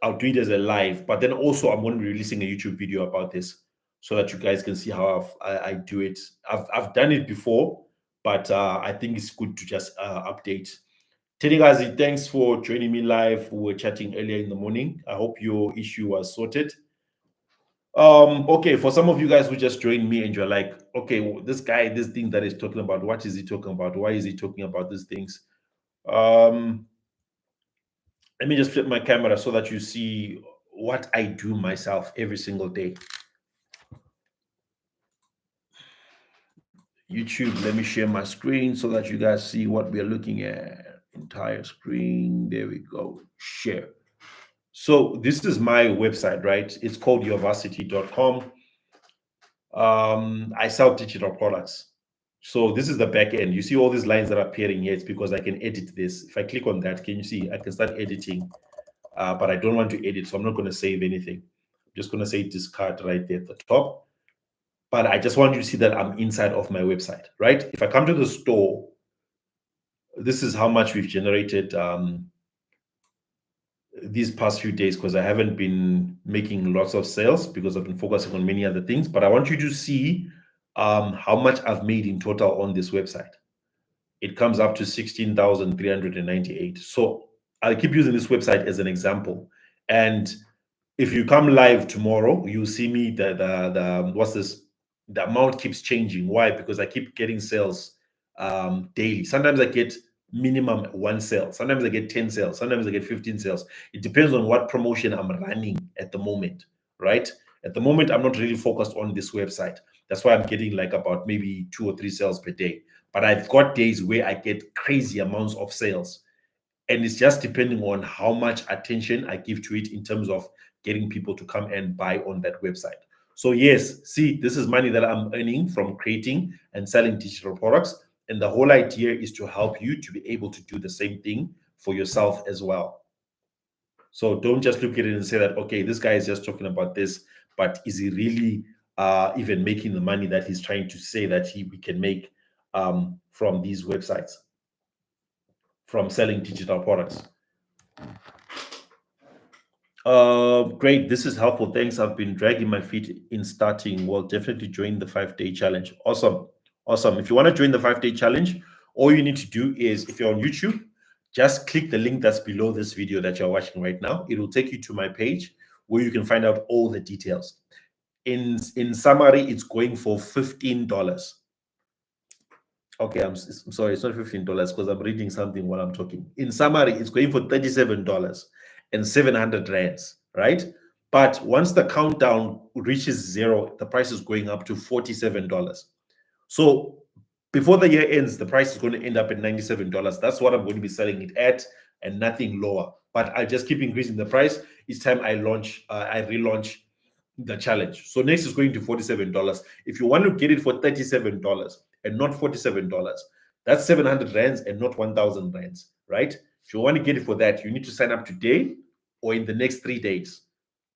I'll do it as a live, but then also I'm going to be releasing a YouTube video about this so that you guys can see how I do it. I've done it before, but I think it's good to just update. Teddy, thanks for joining me live. We were chatting earlier in the morning. I hope your issue was sorted. Okay, for some of you guys who just joined me and you're like, okay, well, this guy, this thing that he's talking about, what is he talking about? Why is he talking about these things? Um, let me just flip my camera so that you see what I do myself every single day. YouTube, let me share my screen so that you guys see what we're looking at. Entire screen. There we go. Share. So this is my website, right? It's called yourvarsity.com. I sell digital products. So this is the back end. You see all these lines that are appearing here. It's because I can edit this. If I click on that, can you see I can start editing? But I don't want to edit, so I'm not going to save anything. I'm just going to say discard right there at the top. But I just want you to see that I'm inside of my website, right? If I come to the store, this is how much we've generated these past few days, because I haven't been making lots of sales because I've been focusing on many other things. But I want you to see how much I've made in total on this website. It comes up to 16,398. So I'll keep using this website as an example. And if you come live tomorrow, you'll see me the what's this? The amount keeps changing. Why? Because I keep getting sales daily. Sometimes I get minimum one sale. Sometimes I get 10 sales. Sometimes I get 15 sales. It depends on what promotion I'm running at the moment, right? At the moment, I'm not really focused on this website. That's why I'm getting like about maybe 2 or 3 sales per day. But I've got days where I get crazy amounts of sales. And it's just depending on how much attention I give to it in terms of getting people to come and buy on that website. So yes, see, this is money that I'm earning from creating and selling digital products. And the whole idea is to help you to be able to do the same thing for yourself as well. So don't just look at it and say that, okay, this guy is just talking about this, but is he really even making the money that he's trying to say that we can make from these websites, from selling digital products? Great. This is helpful. Thanks. I've been dragging my feet in starting. Well, definitely join the 5-day challenge. Awesome. Awesome. If you want to join the 5-day challenge, all you need to do is, if you're on YouTube, just click the link that's below this video that you're watching right now. It will take you to my page where you can find out all the details. In summary, it's going for $15. Okay, I'm sorry, it's not $15 because I'm reading something while I'm talking. In summary, it's going for $37 and 700 rands, right? But once the countdown reaches 0, the price is going up to $47. So before the year ends, the price is going to end up at $97. That's what I'm going to be selling it at, and nothing lower. But I just keep increasing the price each time I relaunch the challenge. So next is going to $47. If you want to get it for $37 and not $47, that's 700 rands and not 1,000 rands, right? If you want to get it for that, you need to sign up today or in the next 3 days,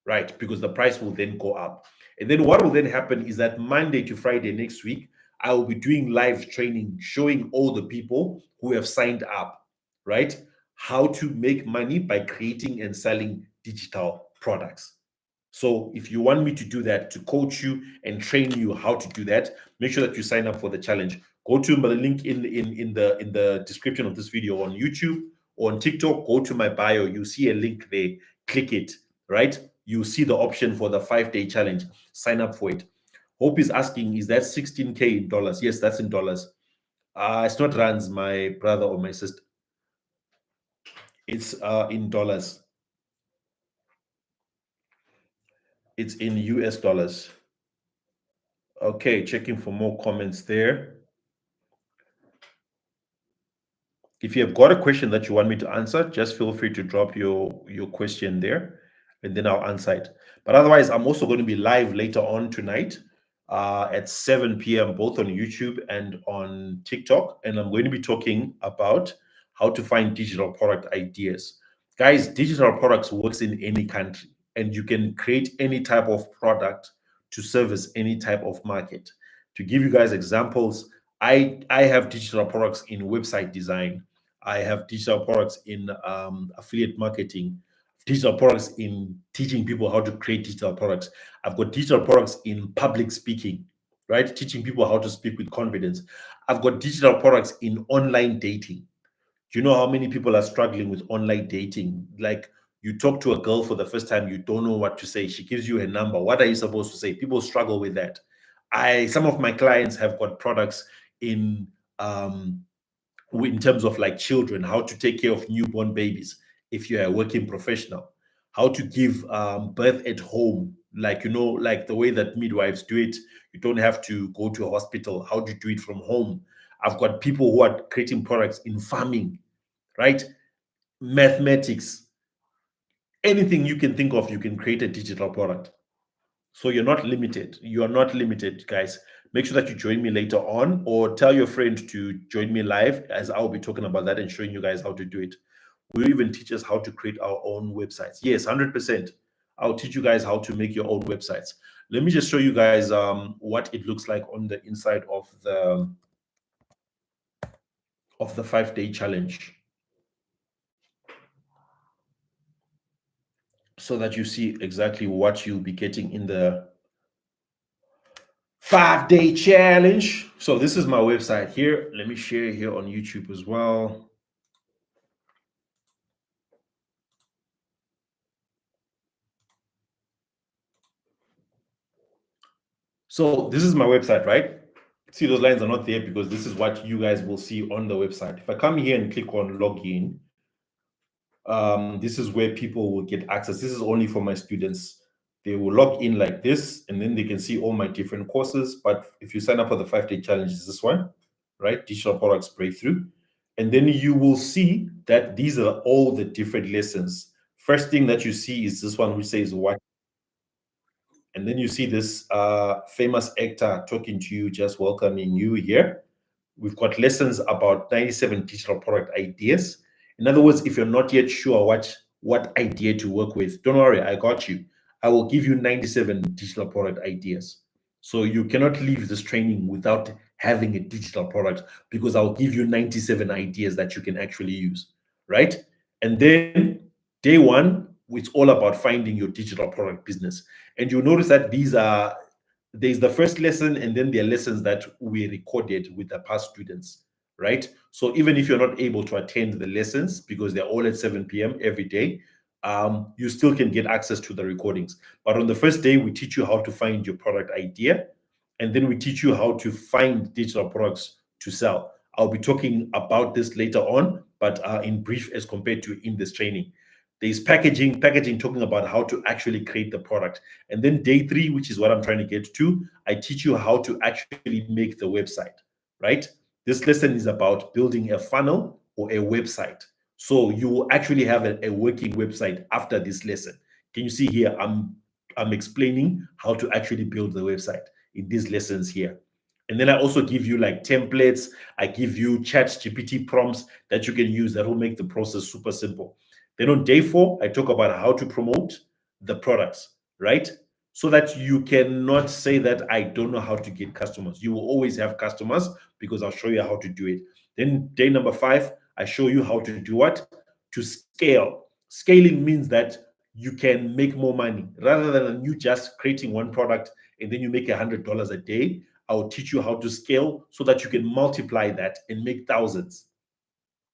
right? Because the price will then go up. And then what will then happen is that Monday to Friday next week, I will be doing live training showing all the people who have signed up, right? How to make money by creating and selling digital products. So if you want me to do that, to coach you and train you how to do that, make sure that you sign up for the challenge. Go to the link in the description of this video on YouTube or on TikTok. Go to my bio. You see a link there. Click it, right? You see the option for the 5-day challenge. Sign up for it. Hope is asking, is that 16K in dollars? Yes, that's in dollars. It's not rands, my brother or my sister. It's in dollars. It's in US dollars. Okay, checking for more comments there. If you have got a question that you want me to answer, just feel free to drop your question there, and then I'll answer it. But otherwise, I'm also going to be live later on tonight at 7 p.m. both on YouTube and on TikTok, and I'm going to be talking about how to find digital product ideas. Guys, digital products works in any country, and you can create any type of product to service any type of market. To give you guys examples, I have digital products in website design. I have digital products in affiliate marketing, digital products in teaching people how to create digital products. I've got digital products in public speaking, right? Teaching people how to speak with confidence. I've got digital products in online dating. Do you know how many people are struggling with online dating? Like, you talk to a girl for the first time, you don't know what to say. She gives you a number. What are you supposed to say? People struggle with that. Some of my clients have got products in in terms of like children, how to take care of newborn babies if you're a working professional, how to give birth at home, like, like the way that midwives do it. You don't have to go to a hospital, how to do it from home. I've got people who are creating products in farming, right? Mathematics, anything you can think of, you can create a digital product. So you're not limited. You are not limited, guys. Make sure that you join me later on, or tell your friend to join me live, as I'll be talking about that and showing you guys how to do it. We'll even teach us how to create our own websites. Yes, 100%. I'll teach you guys how to make your own websites. Let me just show you guys what it looks like on the inside of the 5-day challenge, so that you see exactly what you'll be getting in the 5-day challenge. So this is my website here. Let me share here on YouTube as well. So this is my website, right? See, those lines are not there because this is what you guys will see on the website. If I come here and click on login, this is where people will get access. This is only for my students. They will log in like this, and then they can see all my different courses. But if you sign up for the 5-day challenge, is this one, right? Digital Products Breakthrough. And then you will see that these are all the different lessons. First thing that you see is this one, which says what. And then you see this famous actor talking to you, just welcoming you here. We've got lessons about 97 digital product ideas. In other words, if you're not yet sure what idea to work with, don't worry, I got you. I will give you 97 digital product ideas. So you cannot leave this training without having a digital product, because I'll give you 97 ideas that you can actually use, right? And then day one, it's all about finding your digital product business. And you'll notice that there's the first lesson, and then there are lessons that we recorded with the past students, right? So even if you're not able to attend the lessons because they're all at 7 p.m. every day, you still can get access to the recordings. But on the first day, we teach you how to find your product idea, and then we teach you how to find digital products to sell. I'll be talking about this later on, but in brief as compared to in this training. There's packaging talking about how to actually create the product. And then day 3, which is what I'm trying to get to, I teach you how to actually make the website, right? This lesson is about building a funnel or a website. So you will actually have a working website after this lesson. Can you see here? I'm explaining how to actually build the website in these lessons here. And then I also give you like templates. I give you chat GPT prompts that you can use that will make the process super simple. Then on day 4, I talk about how to promote the products, right? So that you cannot say that I don't know how to get customers. You will always have customers because I'll show you how to do it. Then day number 5, I show you how to do what? To scale. Scaling means that you can make more money rather than you just creating one product and then you make $100 a day. I'll teach you how to scale so that you can multiply that and make thousands.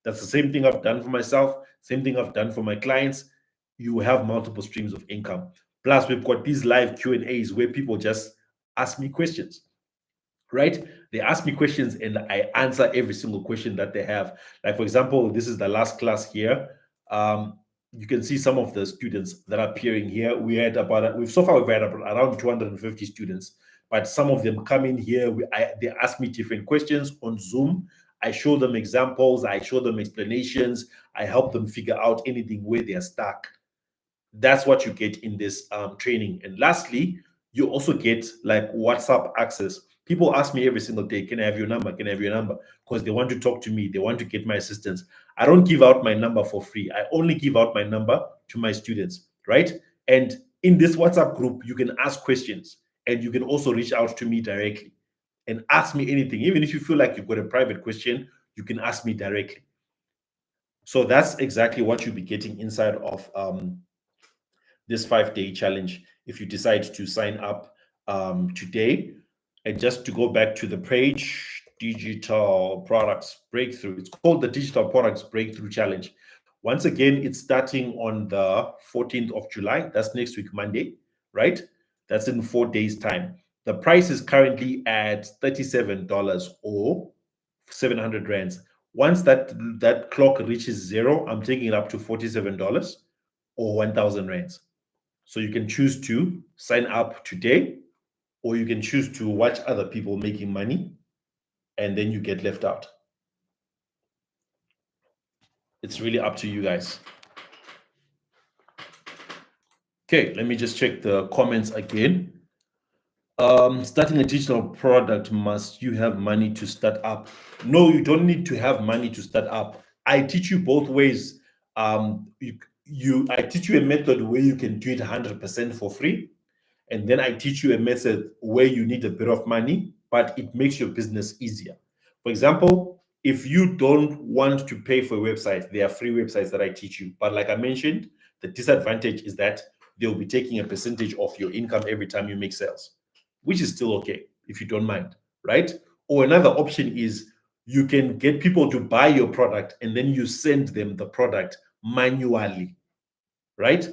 That's the same thing I've done for myself, same thing I've done for my clients. You have multiple streams of income. Plus, we've got these live Q&As where people just ask me questions, right? They ask me questions and I answer every single question that they have. Like, for example, this is the last class here. You can see some of the students that are appearing here. So far we've had around 250 students, but some of them come in here. They ask me different questions on Zoom. I show them examples. I show them explanations. I help them figure out anything where they're stuck. That's what you get in this training. And lastly, you also get like WhatsApp access. People ask me every single day, can I have your number? Can I have your number? Because they want to talk to me. They want to get my assistance. I don't give out my number for free. I only give out my number to my students, right? And in this WhatsApp group, you can ask questions and you can also reach out to me directly and ask me anything. Even if you feel like you've got a private question, you can ask me directly. So that's exactly what you'll be getting inside of this 5-day challenge if you decide to sign up today. And just to go back to the page, digital products breakthrough, it's called the digital products breakthrough challenge. Once again, it's starting on the 14th of July. That's next week Monday, right? That's in 4 days time. The price is currently at $37 or 700 rands. Once that clock reaches zero, I'm taking it up to $47 or 1000 rands. So you can choose to sign up today, or you can choose to watch other people making money and then you get left out. It's really up to you guys. Okay, let me just check the comments again. Starting a digital product, must you have money to start up? No, you don't need to have money to start up. I teach you both ways. I teach you a method where you can do it 100% for free. And then I teach you a method where you need a bit of money, but it makes your business easier. For example, if you don't want to pay for a website, there are free websites that I teach you. But like I mentioned, the disadvantage is that they'll be taking a percentage of your income every time you make sales, which is still okay if you don't mind, right? Or another option is you can get people to buy your product and then you send them the product manually, right?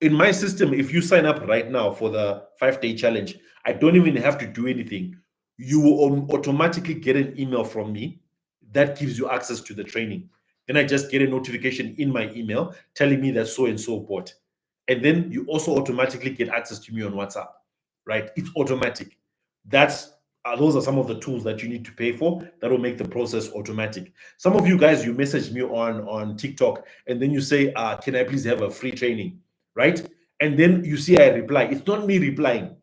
In my system, if you sign up right now for the 5-day challenge, I don't even have to do anything. You will automatically get an email from me that gives you access to the training. Then I just get a notification in my email telling me that so and so bought. And then you also automatically get access to me on WhatsApp, right? It's automatic. That's those are some of the tools that you need to pay for that will make the process automatic. Some of you guys, you message me on TikTok and then you say, can I please have a free training, right? And then you see I reply. It's not me replying.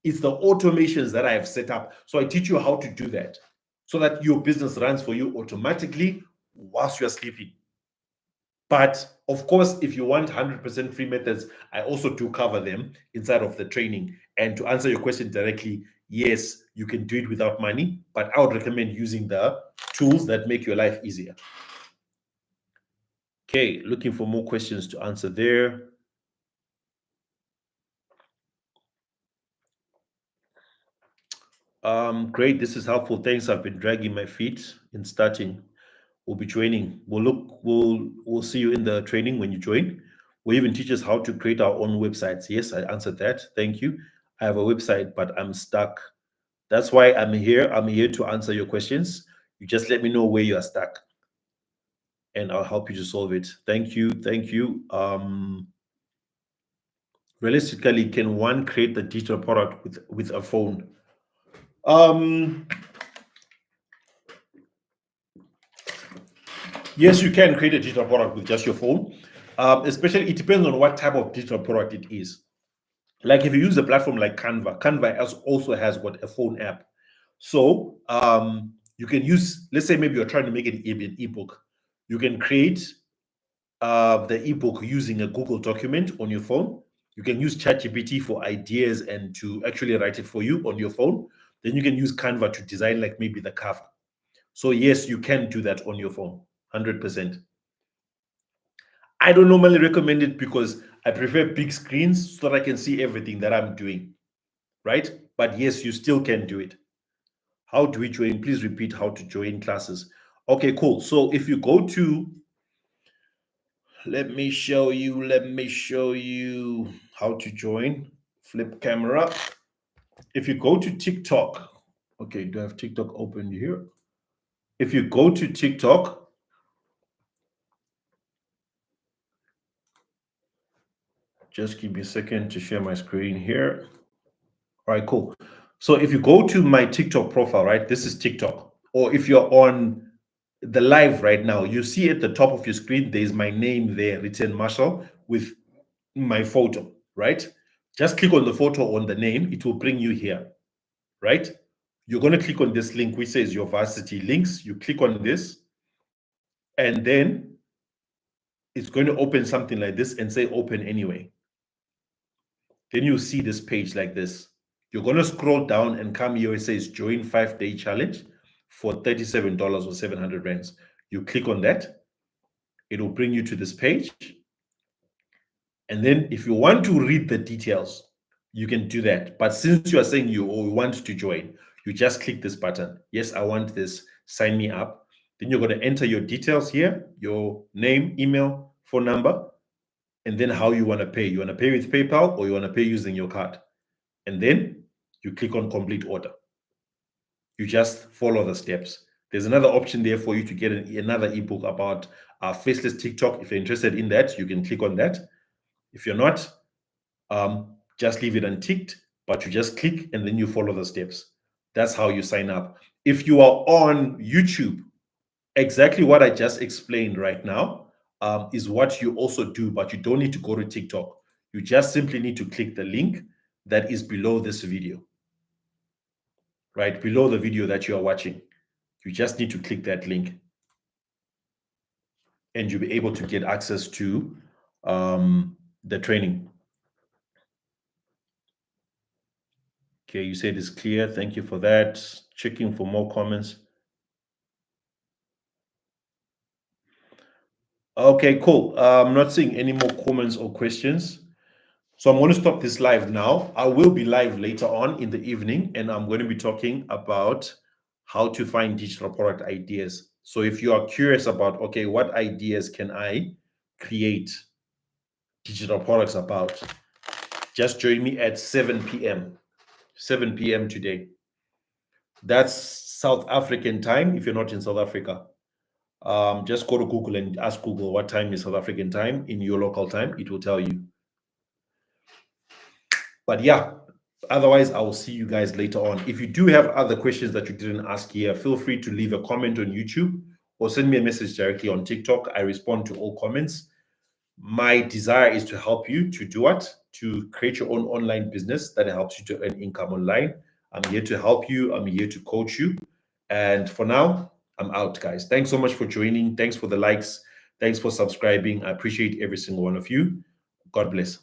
It's the automations that I have set up. So I teach you how to do that so that your business runs for you automatically whilst you're sleeping. But of course, if you want 100% free methods, I also do cover them inside of the training. And to answer your question directly, yes, you can do it without money, but I would recommend using the tools that make your life easier. Okay, looking for more questions to answer there. Great, this is helpful. Thanks. I've been dragging my feet in starting. We'll be joining. We'll see you in the training when you join. We even teach us how to create our own websites. Yes, I answered that. Thank you. I have a website, but I'm stuck. That's why I'm here. I'm here to answer your questions. You just let me know where you are stuck, and I'll help you to solve it. Thank you. Thank you. Realistically, can one create the digital product with a phone? Yes, you can create a digital product with just your phone. Especially, it depends on what type of digital product it is. Like if you use a platform like Canva also has got a phone app. So you can use, let's say maybe you're trying to make an ebook. You can create the ebook using a Google document on your phone. You can use ChatGPT for ideas and to actually write it for you on your phone. Then you can use Canva to design like maybe the cover. So yes, you can do that on your phone, 100%. I don't normally recommend it because I prefer big screens so that I can see everything that I'm doing, right? But yes, you still can do it. How do we join? Please repeat how to join classes. Okay, cool. So if you go to, let me show you how to join. Flip camera. If you go to TikTok, okay, do I have TikTok open here? If you go to TikTok, just give me a second to share my screen here. All right, cool. So if you go to my TikTok profile, right, this is TikTok. Or if you're on the live right now, you see at the top of your screen, there's my name there written Marshall with my photo, right? Just click on the photo on the name, it will bring you here, right? You're going to click on this link which says your varsity links. You click on this, and then it's going to open something like this and say open anyway. Then you see this page like this. You're going to scroll down and come here. It says join 5-day challenge for $37 or 700 rands. You click on that. it will bring you to this page. And then if you want to read the details, you can do that. But since you are saying you want to join, you just click this button. Yes, I want this. Sign me up. Then you're going to enter your details here, your name, email, phone number, and then how you want to pay. You want to pay with PayPal or you want to pay using your card. And then you click on complete order. You just follow the steps. There's another option there for you to get another ebook about faceless TikTok. If you're interested in that, you can click on that. If you're not, just leave it unticked, but you just click and then you follow the steps. That's how you sign up. If you are on YouTube, exactly what I just explained right now is what you also do, but you don't need to go to TikTok. You just simply need to click the link that is below this video, right? Below the video that you are watching. You just need to click that link and you'll be able to get access to the training. Okay, you said it's clear. Thank you for that. Checking for more comments. Okay, cool. I'm not seeing any more comments or questions. So I'm going to stop this live now. I will be live later on in the evening, and I'm going to be talking about how to find digital product ideas. So if you are curious about, okay, what ideas can I create digital products about, just join me at 7 p.m. 7 p.m. today. That's South African time if you're not in South Africa. Just go to Google and ask Google what time is South African time in your local time. It will tell you. But yeah, otherwise, I will see you guys later on. If you do have other questions that you didn't ask here, feel free to leave a comment on YouTube or send me a message directly on TikTok. I respond to all comments. My desire is to help you to do what? To create your own online business that helps you to earn income online. I'm here to help you. I'm here to coach you. And for now, I'm out, guys. Thanks so much for joining. Thanks for the likes. Thanks for subscribing. I appreciate every single one of you. God bless.